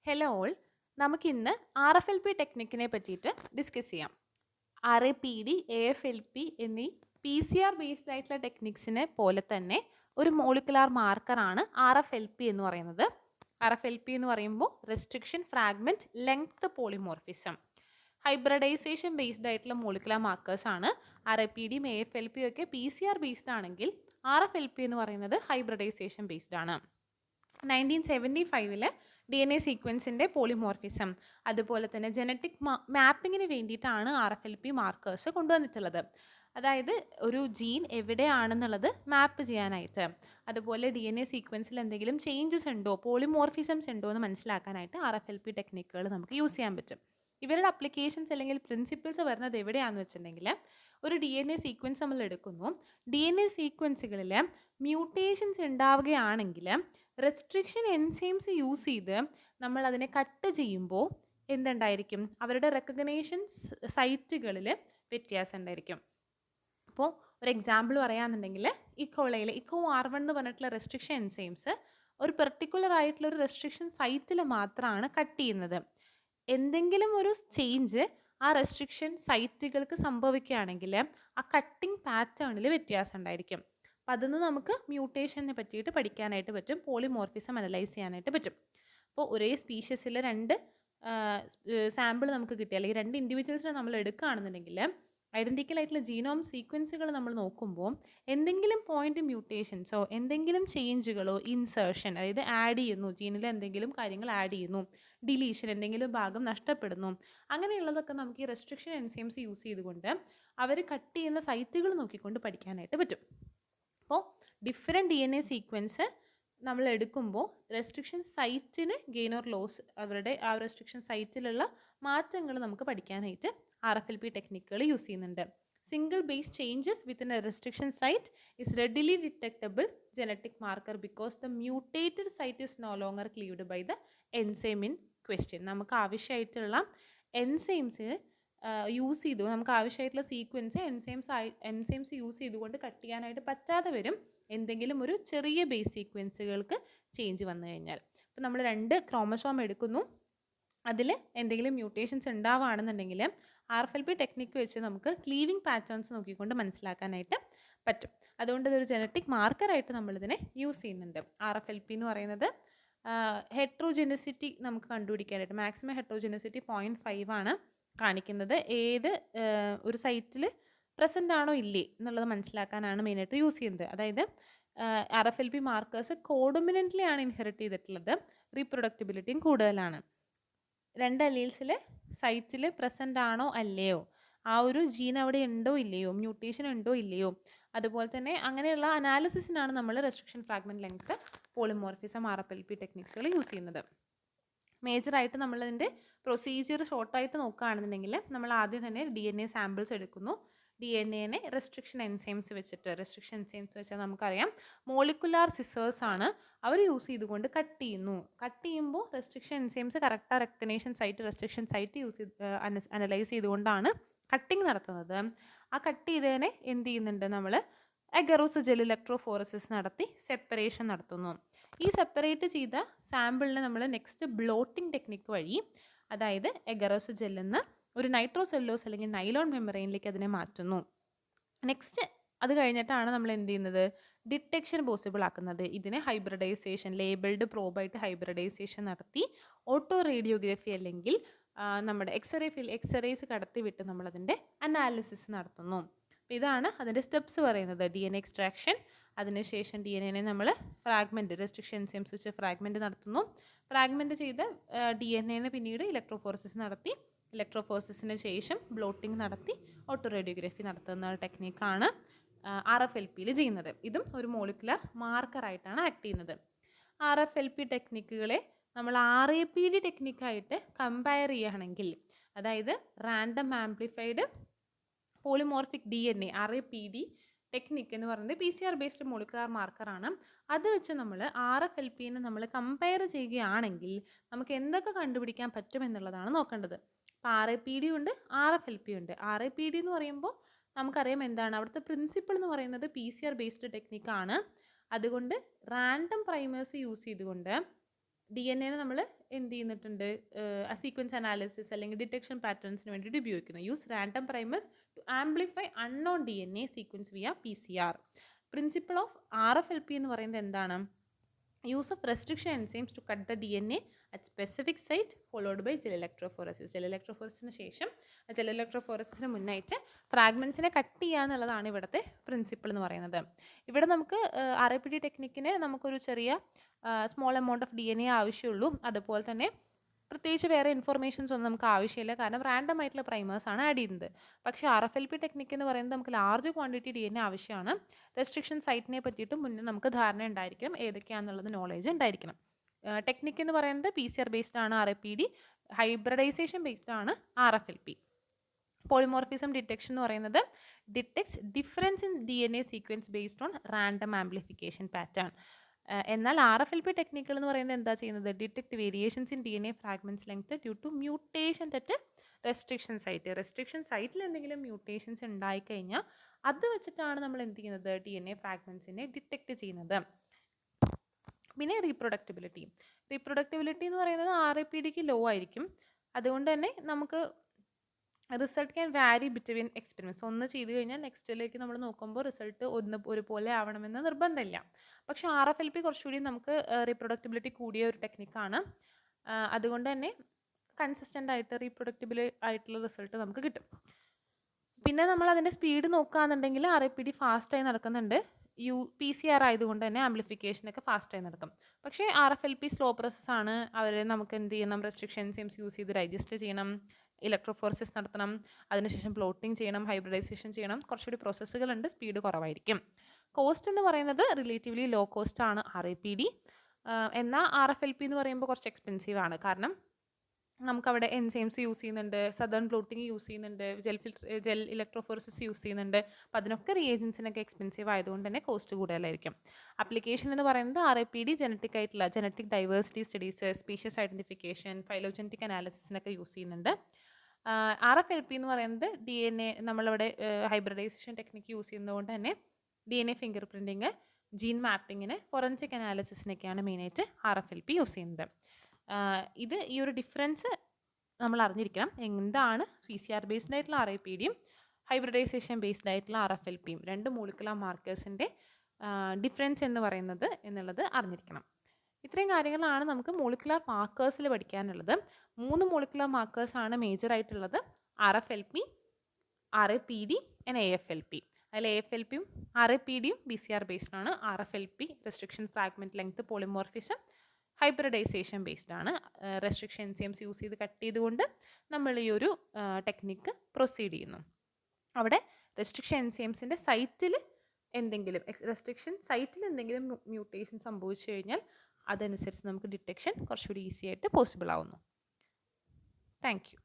Hello all, നമുക്കിന്ന് RFLP ടെക്നിക്കിനെ പറ്റിയിട്ട് discuss ചെയ്യാം. RAPD, AFLP എന്നീ PCR ബേസ്ഡ് ആയിട്ടുള്ള ടെക്നിക്സിനെ പോലെ തന്നെ ഒരു മോളിക്കുലാർ മാർക്കറാണ് RFLP എന്ന് പറയുന്നത്. RFLP എന്ന് പറയുമ്പോൾ restriction fragment length polymorphism. Hybridization based ആയിട്ടുള്ള മോളിക്കുലാർ മാർക്കേഴ്സ് ആണ്. RAPDയും AFLP ഒക്കെ PCR ബേസ്ഡ് ആണെങ്കിൽ RFLP എന്ന് പറയുന്നത് ഹൈബ്രിഡൈസേഷൻ ബേസ്ഡ് ആണ്. 1975 DNA സീക്വൻസിൻ്റെ പോളിമോർഫിസം അതുപോലെ തന്നെ ജനറ്റിക് മാപ്പിങ്ങിന് വേണ്ടിയിട്ടാണ് RFLP മാർക്കേഴ്സ് കൊണ്ടുവന്നിട്ടുള്ളത്. അതായത് ഒരു ജീൻ എവിടെയാണെന്നുള്ളത് മാപ്പ് ചെയ്യാനായിട്ട്, അതുപോലെ DNA സീക്വൻസിൽ എന്തെങ്കിലും ചേഞ്ചസ് ഉണ്ടോ, പോളിമോർഫിസംസ് ഉണ്ടോ എന്ന് മനസ്സിലാക്കാനായിട്ട് RFLP ടെക്നിക്കുകൾ നമുക്ക് യൂസ് ചെയ്യാൻ പറ്റും. ഇവരുടെ അപ്ലിക്കേഷൻസ് അല്ലെങ്കിൽ പ്രിൻസിപ്പിൾസ് വരുന്നത് എവിടെയാണെന്ന് വെച്ചിട്ടുണ്ടെങ്കിൽ, ഒരു DNA സീക്വൻസ് നമ്മൾ എടുക്കുന്നു. DNA സീക്വൻസുകളിൽ മ്യൂട്ടേഷൻസ് ഉണ്ടാവുകയാണെങ്കിൽ റെസ്ട്രിക്ഷൻ എൻസൈംസ് യൂസ് ചെയ്ത് നമ്മൾ അതിനെ കട്ട് ചെയ്യുമ്പോൾ എന്തുണ്ടായിരിക്കും, അവരുടെ റെക്കഗ്നേഷൻ സൈറ്റുകളിൽ വ്യത്യാസം ഉണ്ടായിരിക്കും. അപ്പോൾ ഒരു എക്സാമ്പിൾ പറയുകയാണെന്നുണ്ടെങ്കിൽ, ഇക്കോളയിൽ ICOR1 എന്ന് പറഞ്ഞിട്ടുള്ള റെസ്ട്രിക്ഷൻ എൻസൈംസ് ഒരു പെർട്ടിക്കുലർ ആയിട്ടുള്ള ഒരു റെസ്ട്രിക്ഷൻ സൈറ്റിൽ മാത്രമാണ് കട്ട് ചെയ്യുന്നത്. എന്തെങ്കിലും ഒരു ചേഞ്ച് ആ റെസ്ട്രിക്ഷൻ സൈറ്റുകൾക്ക് സംഭവിക്കുകയാണെങ്കിൽ ആ കട്ടിംഗ് പാറ്റേണിൽ വ്യത്യാസം ഉണ്ടായിരിക്കും. അപ്പം അതിന് നമുക്ക് മ്യൂട്ടേഷനെ പറ്റിയിട്ട് പഠിക്കാനായിട്ട് പറ്റും, പോളിമോർഫിസം അനലൈസ് ചെയ്യാനായിട്ട് പറ്റും. അപ്പോൾ ഒരേ സ്പീഷ്യസിൽ രണ്ട് സാമ്പിൾ നമുക്ക് കിട്ടി, അല്ലെങ്കിൽ രണ്ട് ഇൻഡിവിജ്വൽസിനെ നമ്മൾ എടുക്കുകയാണെന്നുണ്ടെങ്കിൽ ഐഡൻറ്റിക്കൽ ആയിട്ടുള്ള ജീനോം സീക്വൻസുകൾ നമ്മൾ നോക്കുമ്പോൾ എന്തെങ്കിലും പോയിന്റ് മ്യൂട്ടേഷൻസോ എന്തെങ്കിലും ചേഞ്ചുകളോ, ഇൻസേർഷൻ അതായത് ആഡ് ചെയ്യുന്നു, ജീനിൽ എന്തെങ്കിലും കാര്യങ്ങൾ ആഡ് ചെയ്യുന്നു, ഡിലീഷൻ എന്തെങ്കിലും ഭാഗം നഷ്ടപ്പെടുന്നു, അങ്ങനെയുള്ളതൊക്കെ നമുക്ക് ഈ റെസ്ട്രിക്ഷൻ എൻസൈംസ് യൂസ് ചെയ്തുകൊണ്ട് അവർ കട്ട് ചെയ്യുന്ന സൈറ്റുകൾ നോക്കിക്കൊണ്ട് പഠിക്കാനായിട്ട് പറ്റും. അപ്പോൾ ഡിഫറെൻറ്റ് DNA സീക്വൻസ് നമ്മൾ എടുക്കുമ്പോൾ റെസ്ട്രിക്ഷൻ സൈറ്റിന് ഗെയിൻ ഓർ ലോസ്, അവരുടെ ആ റെസ്ട്രിക്ഷൻ സൈറ്റിലുള്ള മാറ്റങ്ങൾ നമുക്ക് പഠിക്കാനായിട്ട് RFLP ടെക്നിക്കുകൾ യൂസ് ചെയ്യുന്നുണ്ട്. Single base changes within a restriction site is readily detectable genetic marker because the mutated site is no longer cleaved by the enzyme in question. നമുക്ക് ആവശ്യമായിട്ടുള്ള enzymes use ചെയ്തു, നമുക്ക് ആവശ്യമായിട്ടുള്ള സീക്വൻസ് എൻസൈംസ് യൂസ് ചെയ്തുകൊണ്ട് cut ചെയ്യാനായിട്ട് പറ്റാതെ വരും, എന്തെങ്കിലും ഒരു ചെറിയ ബേസ് സീക്വൻസുകൾക്ക് ചേഞ്ച് വന്നു കഴിഞ്ഞാൽ. അപ്പോൾ നമ്മൾ 2 ക്രോമസോം എടുക്കുന്നു, അതിൽ എന്തെങ്കിലും മ്യൂട്ടേഷൻസ് ഉണ്ടാവുകയാണെന്നുണ്ടെങ്കിൽ RFLP ടെക്നിക്ക് വെച്ച് നമുക്ക് ക്ലീവിങ് പാറ്റേൺസ് നോക്കിക്കൊണ്ട് മനസ്സിലാക്കാനായിട്ട് പറ്റും. അതുകൊണ്ട് ഇതൊരു ജനറ്റിക് മാർക്കറായിട്ട് നമ്മളിതിനെ യൂസ് ചെയ്യുന്നുണ്ട്. RFLP എന്ന് പറയുന്നത് ഹെട്രോജെനിസിറ്റി നമുക്ക് കണ്ടുപിടിക്കാനായിട്ട്, മാക്സിമം ഹെട്രോജെനിസിറ്റി 0.5 ആണ് കാണിക്കുന്നത്. ഏത് ഒരു സൈറ്റിൽ പ്രസൻ്റ് ആണോ ഇല്ലേ എന്നുള്ളത് മനസ്സിലാക്കാനാണ് മെയിനായിട്ട് യൂസ് ചെയ്യുന്നത്. അതായത് RFLP മാർക്കേഴ്സ് കോഡോമിനൻ്റ്ലി ആണ് ഇൻഹെറിറ്റ് ചെയ്തിട്ടുള്ളത്, റീപ്രൊഡക്റ്റബിലിറ്റിയും കൂടുതലാണ്. 2 അലീൽസിൽ സൈറ്റിൽ പ്രസൻ്റ് ആണോ അല്ലയോ, ആ ഒരു ജീൻ അവിടെ ഉണ്ടോ ഇല്ലയോ, മ്യൂട്ടേഷൻ ഉണ്ടോ ഇല്ലയോ, അതുപോലെ തന്നെ അങ്ങനെയുള്ള അനാലിസിസിനാണ് നമ്മൾ restriction fragment length, polymorphism, RFLP ടെക്നിക്സുകൾ യൂസ് ചെയ്യുന്നത്. മേജറായിട്ട് നമ്മളതിൻ്റെ പ്രൊസീജിയർ ഷോർട്ടായിട്ട് നോക്കുകയാണെന്നുണ്ടെങ്കിൽ, നമ്മൾ ആദ്യം തന്നെ DNA സാമ്പിൾസ് എടുക്കുന്നു. DNA റെസ്ട്രിക്ഷൻ എൻസൈംസ് വെച്ചാൽ നമുക്കറിയാം മോളിക്കുലാർ സിസേഴ്സ് ആണ്, അവർ യൂസ് ചെയ്തുകൊണ്ട് കട്ട് ചെയ്യുന്നു. കട്ട് ചെയ്യുമ്പോൾ restriction enzymes correct recognition site, restriction site use analyse ചെയ്തുകൊണ്ടാണ് കട്ടിങ് നടത്തുന്നത്. ആ കട്ട് ചെയ്തതിനെ എന്ത് ചെയ്യുന്നുണ്ട്, നമ്മൾ അഗറോസ് ജെൽ ഇലക്ട്രോഫോറസിസ് നടത്തി സെപ്പറേഷൻ നടത്തുന്നു. ഈ സെപ്പറേറ്റ് ചെയ്ത സാമ്പിളിന് നമ്മൾ നെക്സ്റ്റ് ബ്ലോട്ടിംഗ് ടെക്നിക്ക് വഴി, അതായത് അഗറോസ് ജെല്ലിൽ നിന്ന് ഒരു നൈട്രോസെല്ലോസ് അല്ലെങ്കിൽ നൈലോൺ മെമ്പറൈനിലേക്ക് അതിനെ മാറ്റുന്നു. നെക്സ്റ്റ് അത് കഴിഞ്ഞിട്ടാണ് നമ്മൾ എന്ത് ചെയ്യുന്നത്, ഡിറ്റക്ഷൻ പോസിബിൾ ആക്കുന്നത്. ഇതിനെ ഹൈബ്രിഡൈസേഷൻ, ലേബിൾഡ് പ്രോബായിട്ട് ഹൈബ്രിഡൈസേഷൻ നടത്തി ഓട്ടോ റേഡിയോഗ്രഫി അല്ലെങ്കിൽ നമ്മുടെ എക്സ്റേസ് കടത്തി വിട്ട് നമ്മളതിൻ്റെ അനാലിസിസ് നടത്തുന്നു. അപ്പോൾ ഇതാണ് അതിൻ്റെ സ്റ്റെപ്സ് പറയുന്നത്. DNA എക്സ്ട്രാക്ഷൻ, അതിനുശേഷം DNA നമ്മൾ ഫ്രാഗ്മെൻറ്റ്, റെസ്ട്രിക്ഷൻ എൻസൈംസ് വെച്ച് ഫ്രാഗ്മെൻറ്റ് നടത്തുന്നു. ഫ്രാഗ്മെൻറ്റ് ചെയ്ത DNA പിന്നീട് ഇലക്ട്രോഫോറസിസ് നടത്തി, ഇലക്ട്രോഫോറസിസിന് ശേഷം ബ്ലോട്ടിംഗ് നടത്തി ഓട്ടോ റേഡിയോഗ്രഫി നടത്തുന്ന ടെക്നിക്കാണ് RFLPയിൽ ചെയ്യുന്നത്. ഇതും ഒരു മോളിക്കുലർ മാർക്കറായിട്ടാണ് ആക്ട് ചെയ്യുന്നത്. RFLP ടെക്നിക്കുകളെ നമ്മൾ RAPD ടെക്നിക്കായിട്ട് കമ്പയർ ചെയ്യുകയാണെങ്കിൽ, അതായത് random amplified polymorphic DNA RAPD technique എന്ന് പറയുന്നത് PCR ബേസ്ഡ് മോളിക്കുലാർ മാർക്കറാണ്. അത് വെച്ച് നമ്മൾ RFLPനെ നമ്മൾ കമ്പയർ ചെയ്യുകയാണെങ്കിൽ നമുക്ക് എന്തൊക്കെ കണ്ടുപിടിക്കാൻ പറ്റുമെന്നുള്ളതാണ് നോക്കേണ്ടത്. അപ്പോൾ RAPD ഉണ്ട്, RFLP ഉണ്ട്. RAPD എന്ന് പറയുമ്പോൾ നമുക്കറിയാം എന്താണ് അവിടുത്തെ പ്രിൻസിപ്പിൾ എന്ന് പറയുന്നത് PCR ബേസ്ഡ് ടെക്നിക്കാണ്. അതുകൊണ്ട് റാൻഡം പ്രൈമേഴ്സ് യൂസ് ചെയ്തുകൊണ്ട് DNA നമ്മൾ എന്ത് ചെയ്യുന്നിട്ടുണ്ട് സീക്വൻസ് അനാലിസിസ് അല്ലെങ്കിൽ ഡിറ്റക്ഷൻ പാറ്റേൺസിന് വേണ്ടിയിട്ട് ഉപയോഗിക്കുന്നു. Use random primers to amplify unknown DNA sequence via PCR. Principle of RFLP എന്ന് പറയുന്നത് എന്താണ്? Use of restriction enzymes to cut the DNA at specific site followed by gel electrophoresis. Gel ഇലക്ട്രോഫോറസിന് ശേഷം gel ഇലക്ട്രോഫോറസിന് മുന്നായിട്ട് ഫ്രാഗ്മെൻസിനെ cut ചെയ്യുക എന്നുള്ളതാണ് ഇവിടുത്തെ principle എന്ന് പറയുന്നത്. ഇവിടെ നമുക്ക് RAPD ടെക്നിക്കിന് നമുക്കൊരു ചെറിയ സ്മോൾ എമൗണ്ട് ഓഫ് DNA ആവശ്യമുള്ളൂ. അതുപോലെ തന്നെ പ്രത്യേകിച്ച് വേറെ ഇൻഫർമേഷൻസ് ഒന്നും നമുക്ക് ആവശ്യമില്ല, കാരണം റാൻഡം ആയിട്ടുള്ള പ്രൈമേഴ്സാണ് ആഡ് ചെയ്യുന്നത്. പക്ഷേ RFLP ടെക്നിക്ക് എന്ന് പറയുന്നത് നമുക്ക് ലാർജ് ക്വാണ്ടിറ്റി DNA ആവശ്യമാണ്. റെസ്ട്രിക്ഷൻ സൈറ്റിനെ പറ്റിയിട്ട് മുന്നേ നമുക്ക് ധാരണ ഉണ്ടായിരിക്കണം, ഏതൊക്കെയാണെന്നുള്ളത് നോളേജ് ഉണ്ടായിരിക്കണം. ടെക്നിക്ക് എന്ന് പറയുന്നത് PCR ബേസ്ഡ് ആണ് RAPD, ഹൈബ്രിഡൈസേഷൻ ബേസ്ഡ് ആണ് RFLP. പോളിമോർഫിസം ഡിറ്റക്ഷൻ എന്ന് പറയുന്നത് detects difference in DNA sequence based on random amplification pattern. എന്നാൽ RFLP ടെക്നിക്കുകൾ എന്ന് പറയുന്നത് എന്താ ചെയ്യുന്നത്? Detect variations in DNA fragments length due to mutation at restriction site. Restriction സൈറ്റിൽ എന്തെങ്കിലും മ്യൂട്ടേഷൻസ് ഉണ്ടായിക്കഴിഞ്ഞാൽ അത് വെച്ചിട്ടാണ് നമ്മൾ എന്ത് ചെയ്യുന്നത്? DNA ഫ്രാഗ്മെൻറ്റ്സിനെ ഡിറ്റക്ട് ചെയ്യുന്നത്. പിന്നെ റീപ്രൊഡക്റ്റബിലിറ്റി എന്ന് പറയുന്നത് RAPDക്ക് ലോ ആയിരിക്കും. അതുകൊണ്ട് തന്നെ നമുക്ക് റിസൾട്ട് ക്യാൻ വാരി ബിറ്റ്വീൻ എക്സ്പെരിമെൻറ്റ്സ്. ഒന്ന് ചെയ്ത് കഴിഞ്ഞാൽ നെക്സ്റ്റിലേക്ക് നമ്മൾ നോക്കുമ്പോൾ റിസൾട്ട് ഒരുപോലെ ആവണമെന്ന് നിർബന്ധമില്ല. പക്ഷേ RFLP കുറച്ചുകൂടി നമുക്ക് റീപ്രൊഡക്റ്റബിലിറ്റി കൂടിയ ഒരു ടെക്നിക്കാണ്. അതുകൊണ്ട് തന്നെ കൺസിസ്റ്റൻ്റ് ആയിട്ട് റീപ്രൊഡക്റ്റബിൾ ആയിട്ടുള്ള റിസൾട്ട് നമുക്ക് കിട്ടും. പിന്നെ നമ്മൾ അതിൻ്റെ സ്പീഡ് നോക്കുകയാണെന്നുണ്ടെങ്കിൽ RAPD ഫാസ്റ്റായി നടക്കുന്നുണ്ട്. PCR ആയതുകൊണ്ട് തന്നെ ആംപ്ലിഫിക്കേഷനൊക്കെ ഫാസ്റ്റായി നടക്കും. പക്ഷേ RFLP സ്ലോ പ്രോസസ്സാണ്. നമുക്ക് എന്ത് ചെയ്യണം? റെസ്ട്രിക്ഷൻ എൻസൈംസ് യൂസ് ചെയ്ത് ഡൈജസ്റ്റ് ചെയ്യണം, ഇലക്ട്രോഫോറസിസ് നടത്തണം, അതിനുശേഷം പ്ലോട്ടിംഗ് ചെയ്യണം, ഹൈബ്രിഡൈസേഷൻ ചെയ്യണം. കുറച്ചുകൂടി പ്രോസസ്സുകളുണ്ട്, സ്പീഡ് കുറവായിരിക്കും. കോസ്റ്റ് എന്ന് പറയുന്നത് റിലേറ്റീവ്ലി ലോ കോസ്റ്റ് ആണ് RAPD. എന്നാൽ RFLP എന്ന് പറയുമ്പോൾ കുറച്ച് എക്സ്പെൻസീവ് ആണ്. കാരണം നമുക്കവിടെ എൻസൈംസ് യൂസ് ചെയ്യുന്നുണ്ട്, സദേൺ പ്ലോട്ടിങ് യൂസ് ചെയ്യുന്നുണ്ട്, ജെൽ ഇലക്ട്രോഫോറസിസ് യൂസ് ചെയ്യുന്നുണ്ട്. അപ്പോൾ അതിനൊക്കെ റിയേജൻസിനൊക്കെ എക്സ്പെൻസീവ് ആയതുകൊണ്ട് തന്നെ കോസ്റ്റ് കൂടുതലായിരിക്കും. ആപ്ലിക്കേഷൻ എന്ന് പറയുന്നത് RAPD genetic diversity studies, species identification, phylogenetic അനാലിസിസിനൊക്കെ യൂസ് ചെയ്യുന്നുണ്ട്. RFLP എന്ന് പറയുന്നത് DNA നമ്മളിവിടെ ഹൈബ്രിഡൈസേഷൻ ടെക്നിക്ക് യൂസ് ചെയ്യുന്നതുകൊണ്ട് തന്നെ DNA ഫിംഗർ പ്രിൻറ്റിങ്, ജീൻ മാപ്പിങ്ങിന്, ഫോറൻസിക് അനാലിസിസിനൊക്കെയാണ് മെയിനായിട്ട് RFLP യൂസ് ചെയ്യുന്നത്. ഈ ഒരു ഡിഫറൻസ് നമ്മൾ അറിഞ്ഞിരിക്കണം. എന്താണ് PCR ബേസ്ഡ് ആയിട്ടുള്ള RAPDയും ഹൈബ്രിഡൈസേഷൻ ബേസ്ഡ് ആയിട്ടുള്ള RFLPയും, രണ്ട് മോളിക്കുലർ മാർക്കേഴ്സിൻ്റെ ഡിഫറൻസ് എന്ന് പറയുന്നത് എന്നുള്ളത് അറിഞ്ഞിരിക്കണം. ഇത്രയും കാര്യങ്ങളാണ് നമുക്ക് മോളിക്കുലർ മാർക്കേഴ്സിൽ പഠിക്കാനുള്ളത്. 3 മോളിക്കുലർ മാർക്കേഴ്സാണ് മേജറായിട്ടുള്ളത്: RFLP, RAPD ആൻഡ് AFLP. അതിൽ AFLPയും RAPDയും PCR ബേസ്ഡ് ആണ്. RFLP restriction fragment length polymorphism, hybridization based ആണ്. റെസ്ട്രിക്ഷൻ എൻസൈംസ് യൂസ് ചെയ്ത് കട്ട് ചെയ്തുകൊണ്ട് നമ്മൾ ഈ ഒരു ടെക്നിക്ക് പ്രൊസീഡ് ചെയ്യുന്നു. അവിടെ റെസ്ട്രിക്ഷൻ എൻസൈംസിൻ്റെ സൈറ്റിൽ എന്തെങ്കിലും മ്യൂട്ടേഷൻ സംഭവിച്ചു കഴിഞ്ഞാൽ അതനുസരിച്ച് നമുക്ക് ഡിറ്റക്ഷൻ കുറച്ചുകൂടി ഈസി ആയിട്ട് പോസിബിൾ ആവുന്നു. Thank you.